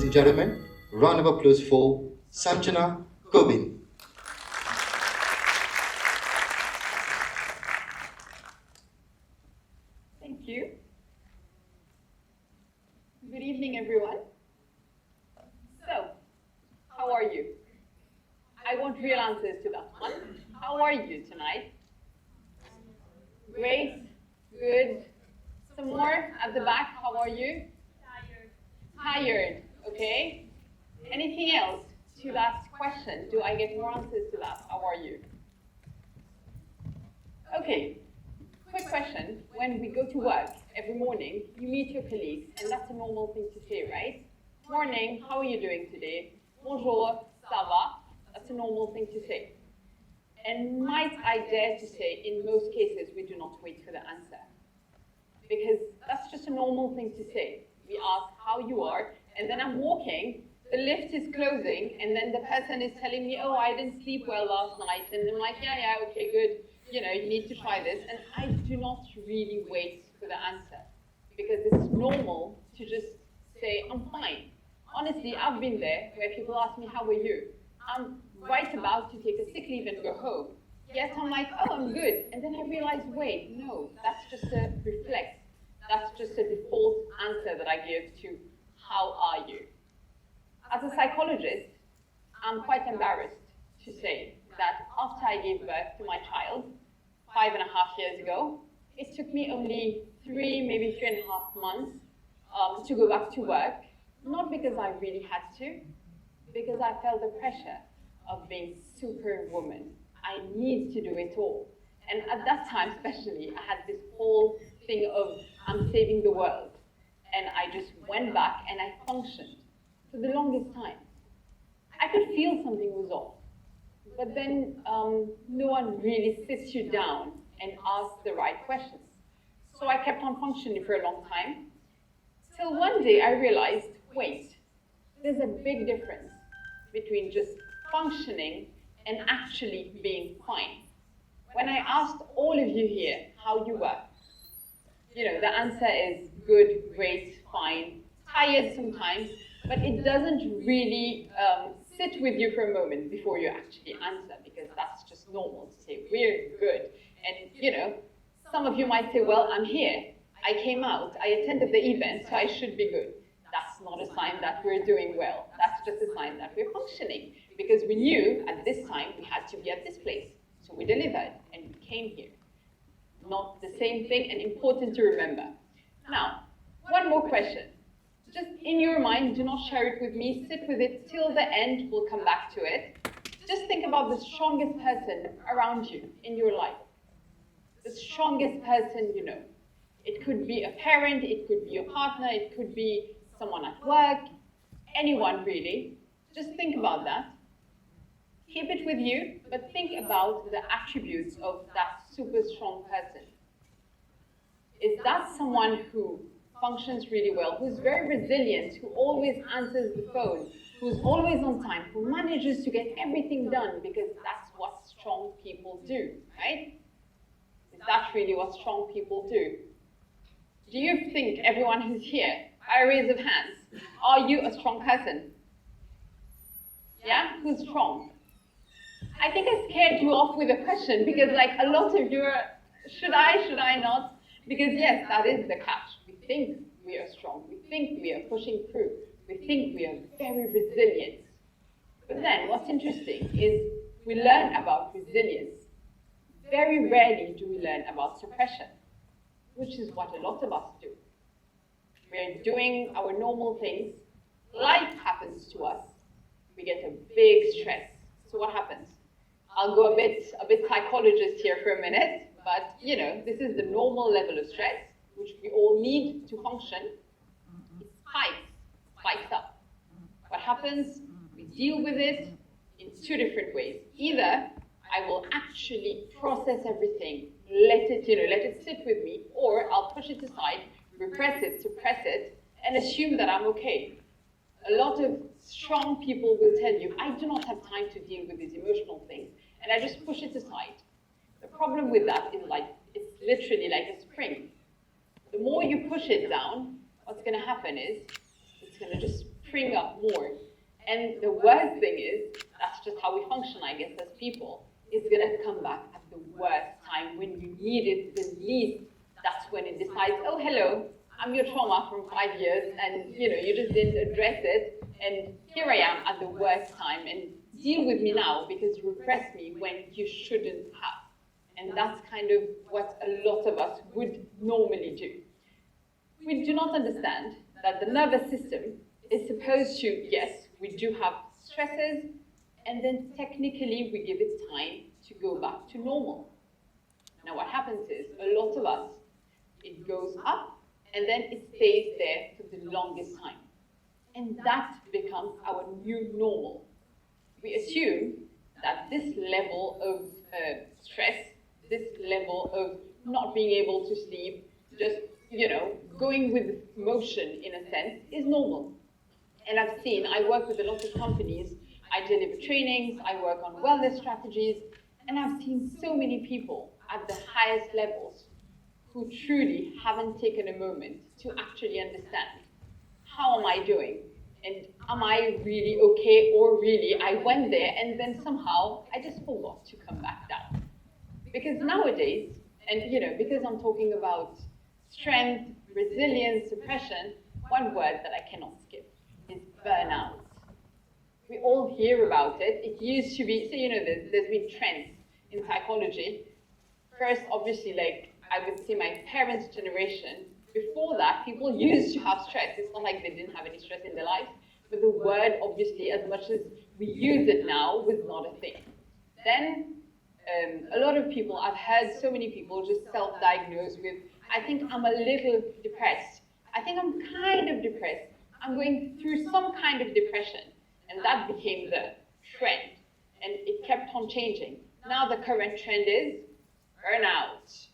and gentlemen, round of applause for Sanjana Gobin. Thank you. Good evening, everyone. So, how are you? I want real answers to that one. How are you tonight? Great, good. Some more at the back, how are you? Tired, okay. Anything else to that question? Do I get more answers to that? How are you? Okay, quick question. When we go to work every morning, you meet your colleagues, and that's a normal thing to say, right? Morning, how are you doing today? Bonjour, ça va? That's a normal thing to say. And might I dare to say, in most cases, we do not wait for the answer. Because that's just a normal thing to say. We ask how you are, and then I'm walking, the lift is closing, and then the person is telling me, oh, I didn't sleep well last night. And I'm like, yeah, okay, good. You know, you need to try this. And I do not really wait for the answer. Because it's normal to just say, I'm fine. Honestly, I've been there where people ask me, how are you? I'm right about to take a sick leave and go home. Yes, I'm like, oh, I'm good. And then I realize, wait, no, that's just a reflex. That's just a default answer that I give to how are you? As a psychologist, I'm quite embarrassed to say that after I gave birth to my child 5.5 years ago, it took me only 3, maybe 3.5 months to go back to work. Not because I really had to, because I felt the pressure of being superwoman. I need to do it all. And at that time, especially, I had this whole thing of I'm saving the world. And I just went back and I functioned for the longest time. I could feel something was off. But then no one really sits you down and asks the right questions. So I kept on functioning for a long time. Till one day I realized, wait, there's a big difference between just functioning and actually being fine. When I asked all of you here how you were, you know, the answer is good, great, fine, tired sometimes, but it doesn't really sit with you for a moment before you actually answer, because that's just normal to say, we're good. And, you know, some of you might say, well, I'm here. I came out, I attended the event, so I should be good. That's not a sign that we're doing well. That's just a sign that we're functioning, because we knew at this time we had to be at this place. So we delivered and we came here. Not the same thing, and important to remember. Now, one more question. Just in your mind, do not share it with me, sit with it till the end, we'll come back to it. Just think about the strongest person around you in your life. The strongest person you know. It could be a parent, it could be your partner, it could be someone at work, anyone really. Just think about that. Keep it with you, but think about the attributes of that super strong person. Is that someone who functions really well, who's very resilient, who always answers the phone, who's always on time, who manages to get everything done, because that's what strong people do, right? Is that really what strong people do? Do you think everyone who's here, by a raise of hands, are you a strong person? Yeah? Who's strong? I think I scared you off with a question, because like a lot of you are, should I not? Because yes, that is the catch. We think we are strong. We think we are pushing through. We think we are very resilient. But then what's interesting is we learn about resilience. Very rarely do we learn about suppression, which is what a lot of us do. We're doing our normal things. Life happens to us. We get a big stress. So what happens? I'll go a bit psychologist here for a minute, but you know, this is the normal level of stress, which we all need to function. It spikes up. What happens? We deal with it in 2 different ways. Either I will actually process everything, let it sit with me, or I'll push it aside, repress it, suppress it, and assume that I'm okay. A lot of strong people will tell you, I do not have time to deal with these emotional things, and I just push it aside. The problem with that is it's literally like a spring. The more you push it down, what's going to happen is it's going to just spring up more. And the worst thing is, that's just how we function, I guess, as people. It's gonna come back at the worst time when you need it the least. That's when it decides, oh, hello, I'm your trauma from 5 years, and you just didn't address it, and here I am at the worst time, and deal with me now because you repressed me when you shouldn't have. And that's kind of what a lot of us would normally do. We do not understand that the nervous system is supposed to, yes, we do have stresses, and then technically we give it time to go back to normal. Now what happens is, a lot of us, it goes up, and then it stays there for the longest time. And that becomes our new normal. We assume that this level of stress, this level of not being able to sleep, just, going with motion in a sense, is normal. And I work with a lot of companies, I deliver trainings, I work on wellness strategies, and I've seen so many people at the highest levels who truly haven't taken a moment to actually understand, how am I doing? And am I really okay, or really I went there and then somehow I just forgot to come back down? Because nowadays, and because I'm talking about strength, resilience, suppression, one word that I cannot skip is burnout. We all hear about it. It used to be, so there's been trends in psychology. First, obviously, I would say my parents' generation, before that, people used to have stress. It's not like they didn't have any stress in their lives, but the word, obviously, as much as we use it now, was not a thing. Then, a lot of people, I've heard so many people just self-diagnose with, I think I'm a little depressed. I think I'm kind of depressed. I'm going through some kind of depression. And that became the trend. And it kept on changing. Now the current trend is burnout.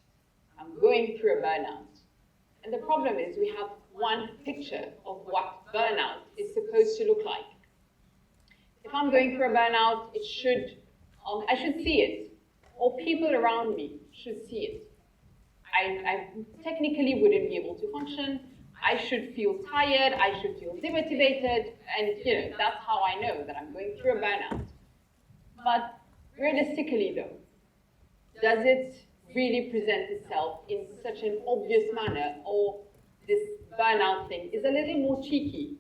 I'm going through a burnout. And the problem is we have one picture of what burnout is supposed to look like. If I'm going through a burnout, I should see it. Or people around me should see it. I technically wouldn't be able to function. I should feel tired, I should feel demotivated, and that's how I know that I'm going through a burnout. But realistically though, does it really present itself in such an obvious manner, or this burnout thing is a little more cheeky,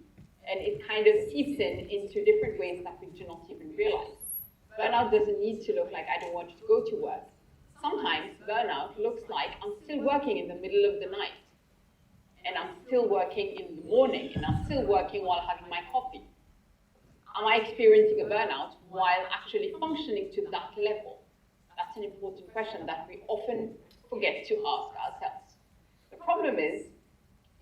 and it kind of seeps into different ways that we do not even realize? Burnout doesn't need to look like I don't want to go to work. Sometimes burnout looks like I'm still working in the middle of the night, and I'm still working in the morning, and I'm still working while having my coffee. Am I experiencing a burnout while actually functioning to that level? That's an important question that we often forget to ask ourselves. The problem is,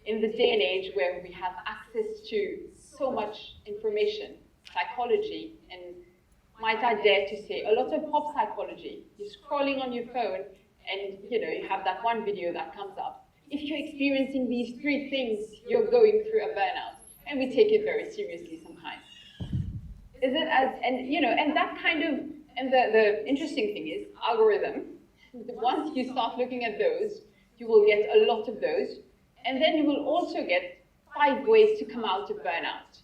in the day and age where we have access to so much information, psychology, and might I dare to say, a lot of pop psychology, you're scrolling on your phone, and you have that one video that comes up. If you're experiencing these 3 things, you're going through a burnout. And we take it very seriously sometimes. Is it as, and that kind of, and the interesting thing is, algorithm, once you start looking at those, you will get a lot of those, and then you will also get 5 ways to come out of burnout.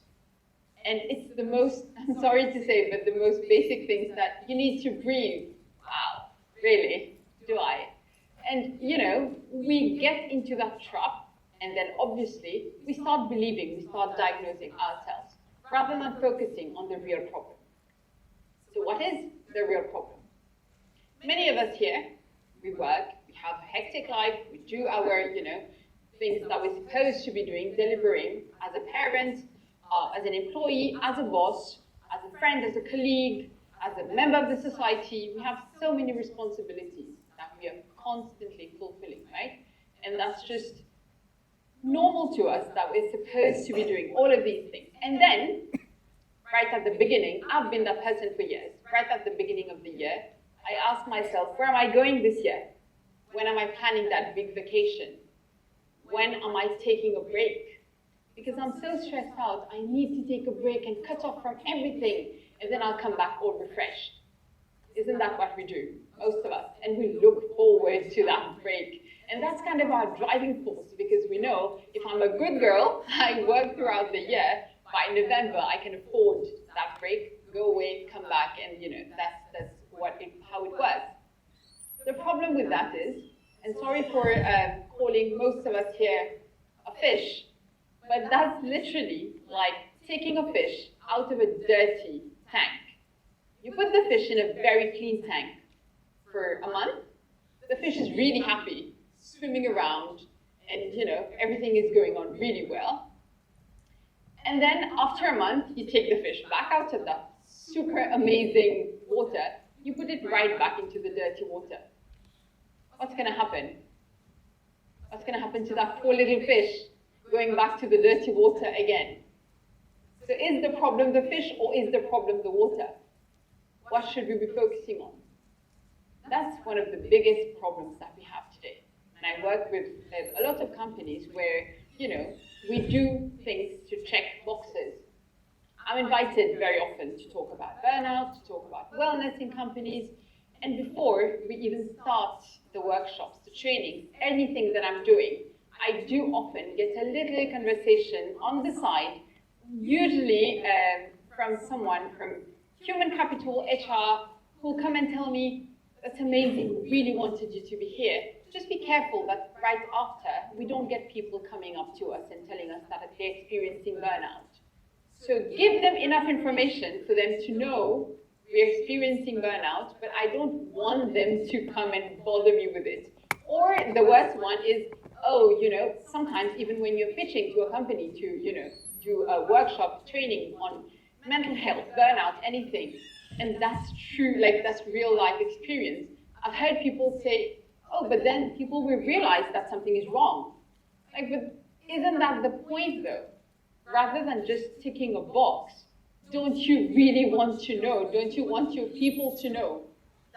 And it's the most, I'm sorry to say, but the most basic things that you need to breathe. Wow, really? Do I? And, we get into that trap, and then obviously we start believing, we start diagnosing ourselves, rather than focusing on the real problem. So what is the real problem? Many of us here, we work, we have a hectic life, we do our, things that we're supposed to be doing, delivering as a parent, as an employee, as a boss, as a friend, as a colleague, as a member of the society. We have so many responsibilities that we are constantly fulfilling, right? And that's just normal to us that we're supposed to be doing all of these things. And then, right at the beginning, I've been that person for years, right at the beginning of the year, I ask myself, where am I going this year? When am I planning that big vacation? When am I taking a break? Because I'm so stressed out, I need to take a break and cut off from everything, and then I'll come back all refreshed. Isn't that what we do, most of us? And we look forward to that break. And that's kind of our driving force, because we know if I'm a good girl, I work throughout the year, by November, I can afford that break, go away, come back, and that's how it was. The problem with that is, and sorry for calling most of us here a fish, but that's literally like taking a fish out of a dirty tank. You put the fish in a very clean tank for a month, the fish is really happy, swimming around, and everything is going on really well. And then after a month, you take the fish back out of that super amazing water, you put it right back into the dirty water. What's going to happen? What's going to happen to that poor little fish going back to the dirty water again? So is the problem the fish or is the problem the water? What should we be focusing on? That's one of the biggest problems that we have today. And I work with a lot of companies where, we do things to check boxes. I'm invited very often to talk about burnout, to talk about wellness in companies. And before we even start the workshops, the trainings, anything that I'm doing, I do often get a little conversation on the side, usually from someone from human capital, HR, who'll come and tell me, that's amazing, we really wanted you to be here. Just be careful that right after, we don't get people coming up to us and telling us that they're experiencing burnout. So give them enough information for them to know we're experiencing burnout, but I don't want them to come and bother me with it. Or the worst one is, sometimes even when you're pitching to a company to, do a workshop training on mental health, burnout, anything, and that's true, that's real life experience. I've heard people say, oh, but then people will realize that something is wrong. But isn't that the point though? Rather than just ticking a box, don't you really want to know? Don't you want your people to know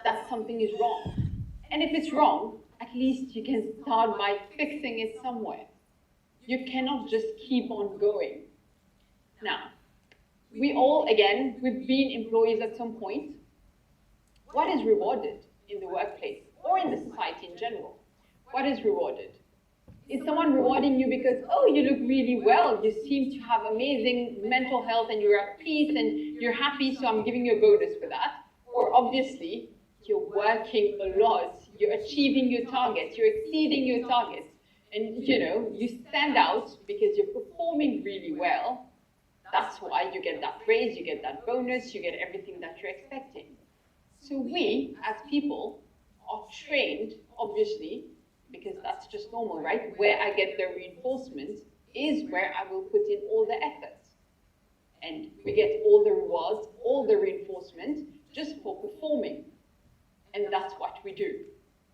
that something is wrong? And if it's wrong, at least you can start by fixing it somewhere. You cannot just keep on going. Now, we all, again, we've been employees at some point. What is rewarded in the workplace or in the society in general? What is rewarded? Is someone rewarding you because, oh, you look really well, you seem to have amazing mental health and you're at peace and you're happy, so I'm giving you a bonus for that? Or obviously, you're working a lot, you're achieving your targets, you're exceeding your targets, and you stand out because you're performing really well. That's why you get that raise, you get that bonus, you get everything that you're expecting. So we, as people, are trained, obviously, because that's just normal, right? Where I get the reinforcement is where I will put in all the effort. And we get all the rewards, all the reinforcement, just for performing. And that's what we do.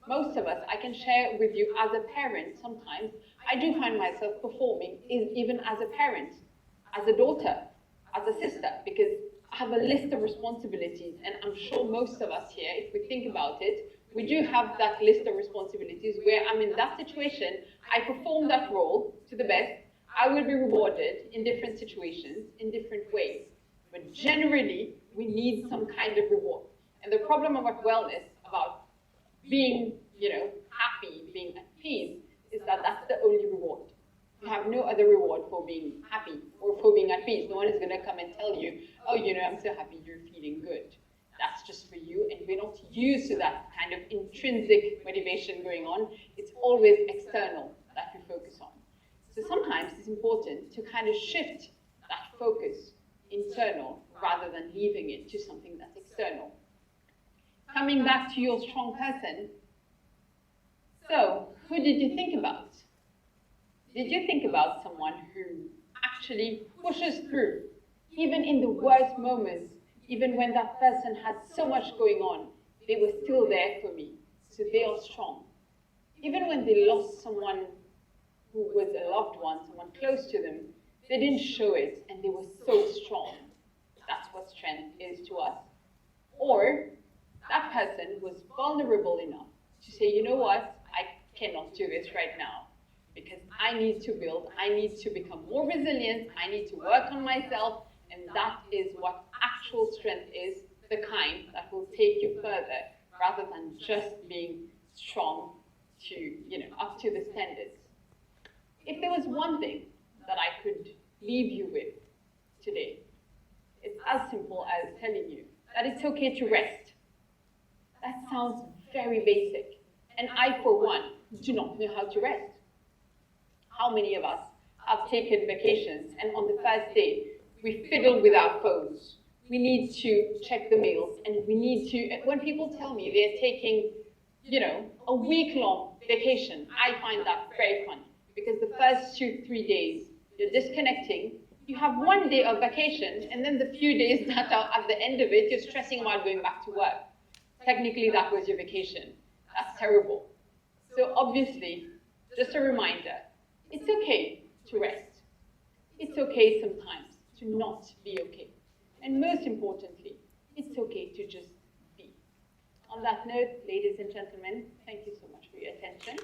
Most of us, I can share with you as a parent, sometimes, I do find myself performing even as a parent, as a daughter, as a sister, because I have a list of responsibilities, and I'm sure most of us here, if we think about it, we do have that list of responsibilities where I'm in that situation, I perform that role to the best, I will be rewarded in different situations, in different ways. But generally, we need some kind of reward. And the problem about wellness, about being, happy, being at peace, is that that's the only reward. You have no other reward for being happy or for being at peace. No one is going to come and tell you, oh, I'm so happy, you're feeling good. That's just for you, and we're not used to that kind of intrinsic motivation going on. It's always external that we focus on. So sometimes it's important to kind of shift that focus internal rather than leaving it to something that's external. Coming back to your strong person, so who did you think about? Did you think about someone who actually pushes through, even in the worst moments, even when that person had so much going on, they were still there for me, so they are strong. Even when they lost someone who was a loved one, someone close to them, they didn't show it, and they were so strong. That's what strength is to us. Or that person was vulnerable enough to say, you know what, I cannot do this right now, because I need to build, I need to become more resilient, I need to work on myself, and that is what actual strength is, the kind that will take you further, rather than just being strong to, up to the standards. If there was one thing that I could leave you with that it's okay to rest. That sounds very basic. And I, for one, do not know how to rest. How many of us have taken vacations and on the first day, we fiddle with our phones? We need to check the mails and we need to, when people tell me they're taking, a week-long vacation, I find that very funny because the first 2-3 days, you're disconnecting, you have 1 day of vacation and then the few days that are at the end of it, you're stressing while going back to work. Technically, that was your vacation. That's terrible. So obviously, just a reminder, it's okay to rest. It's okay sometimes to not be okay. And most importantly, it's okay to just be. On that note, ladies and gentlemen, thank you so much for your attention.